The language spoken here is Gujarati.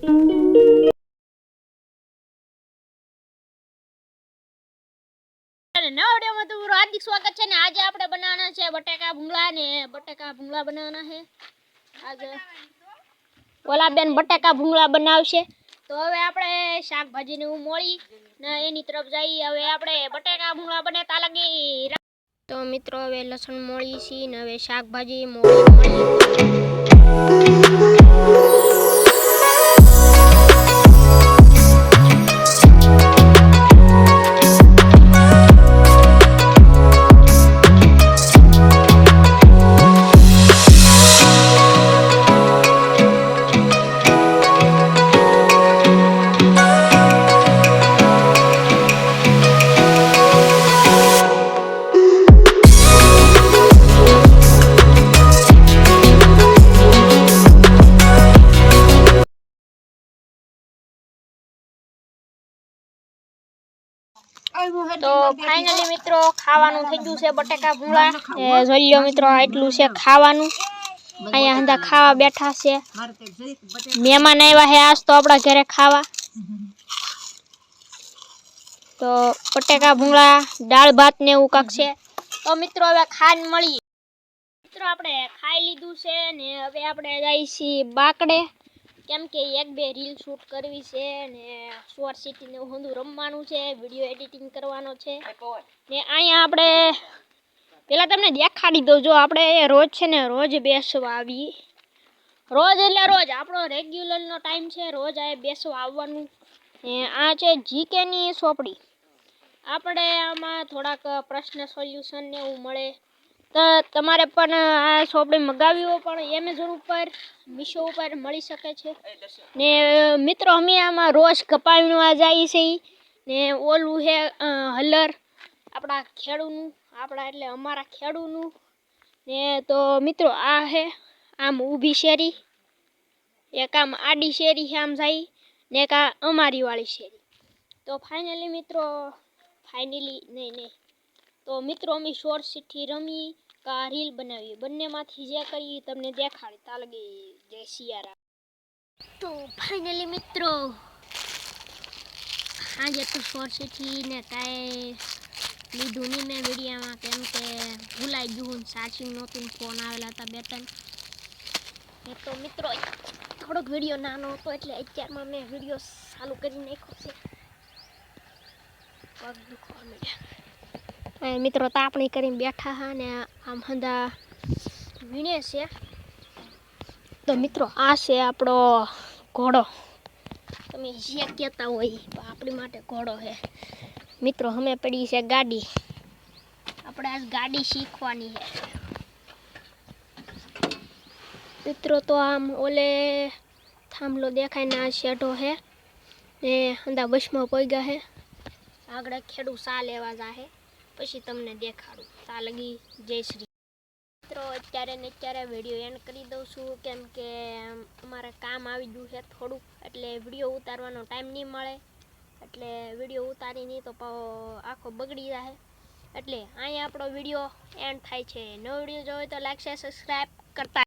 નવા વિડિયોમાં તમારું હાર્દિક સ્વાગત છે ને આજે આપણે બનાવવાના છે બટેકા ભૂંગળા બનાવવાના છે આજે ઓલા બેન બટેકા ભૂંગળા બનાવશે તો હવે આપણે શાકભાજીને મોળી ને એની તરફ જઈએ હવે આપણે બટેકા ભૂંગળા બનાવતા લાગી તો મિત્રો હવે લસણ મોળી છે ને હવે શાકભાજી મોળી તો ફાઇનલી મિત્રો ખાવાનું થઈ ગયું છે બટેકા ભૂંગળા જોઈ લો મિત્રો આટલું છે ખાવાનું અહીંયા હંધા ખાવા બેઠા છે મહેમાન આવ્યા છે આજ તો આપણા ઘરે ખાવા તો બટેકા ભૂંગળા દાળ ભાત ને એવું કાક છે તો મિત્રો હવે ખાઈને મળી મિત્રો આપણે ખાઈ લીધું છે ને હવે આપણે જઈએ છીએ બાકડે કેમ કે એક બે રીલ શૂટ કરવી છે ને શોર્ટ સિટી ને હોંદું રમવાનું છે વિડિયો એડિટિંગ કરવાનો છે ને અહીંયા આપણે પેલા તમને દેખાડી દઉં જો આપણે રોજ છે ને રોજ બેસવા આવી રોજ એટલે રોજ આપણો રેગ્યુલરનો ટાઈમ છે રોજ આ બેસવા આવવાનું ને આ છે જીકે ની સોપડી આપણે આમાં થોડાક પ્રશ્ન સોલ્યુશન ને એવું મળે તો તમારે પણ આ સોપડી મગાવી હોય પણ એમેઝોન ઉપર મીશો ઉપર મળી શકે છે ને મિત્રો અમે આમાં રોજ કપાવીમાં જઈએ છીએ ને ઓલું છે હલર આપણા ખેડૂનું આપણા એટલે અમારા ખેડૂનું ને તો મિત્રો આ છે આમ ઊભી શેરી એક આમ આડી શેરી છે આમ જાય ને એક આ અમારી વાળી શેરી તો ફાઇનલી મિત્રો નહીં તો મિત્રો અમે શોર્ટ સિટી રમી કા રીલ બનાવી બંનેમાંથી જે કરી તમને દેખાડી તાલગી જય સિયારા તો ફાઇનલી મિત્રો આજે તો શોર્ટ સિટી ને કાંઈ લીધું નહીં મેં વિડીયોમાં કેમ કે ભૂલાઈ ગયું સાચી નહોતું ફોન આવેલા હતા બે ત્રણ એ તો મિત્રો થોડોક વિડીયો નાનો હતો એટલે અત્યારમાં મેં વિડીયો ચાલુ કરી નાખ્યો છે પગ દુખવા માંડ્યા મિત્રો તાપણી કરીને બેઠા હા ને આમ હંધા વીણે છે તો મિત્રો આ છે આપણો ઘોડો તમે જે કહેતા હોય આપણી માટે ઘોડો છે મિત્રો અમે પડી છે ગાડી આપણે આજ ગાડી શીખવાની છે મિત્રો તો આમ ઓલે થાંભલો દેખાય ને આ શેઢો છે ને હંધા બસમાં પગ્યા છે આગળ ખેડૂ સા લેવા જાહે પછી તમને દેખાડું તા લગી જય શ્રી મિત્રો અત્યારે વિડીયો એન્ડ કરી દઉં છું કેમ કે અમારે કામ આવી ગયું છે થોડુંક એટલે વિડીયો ઉતારવાનો ટાઈમ નહીં મળે એટલે વિડીયો ઉતારી નહીં તો આખો બગડી જાય એટલે અહીંયા આપણો વિડીયો એન્ડ થાય છે નવો વિડીયો જોવો તો લાઈક શેર સબસ્ક્રાઈબ કરતા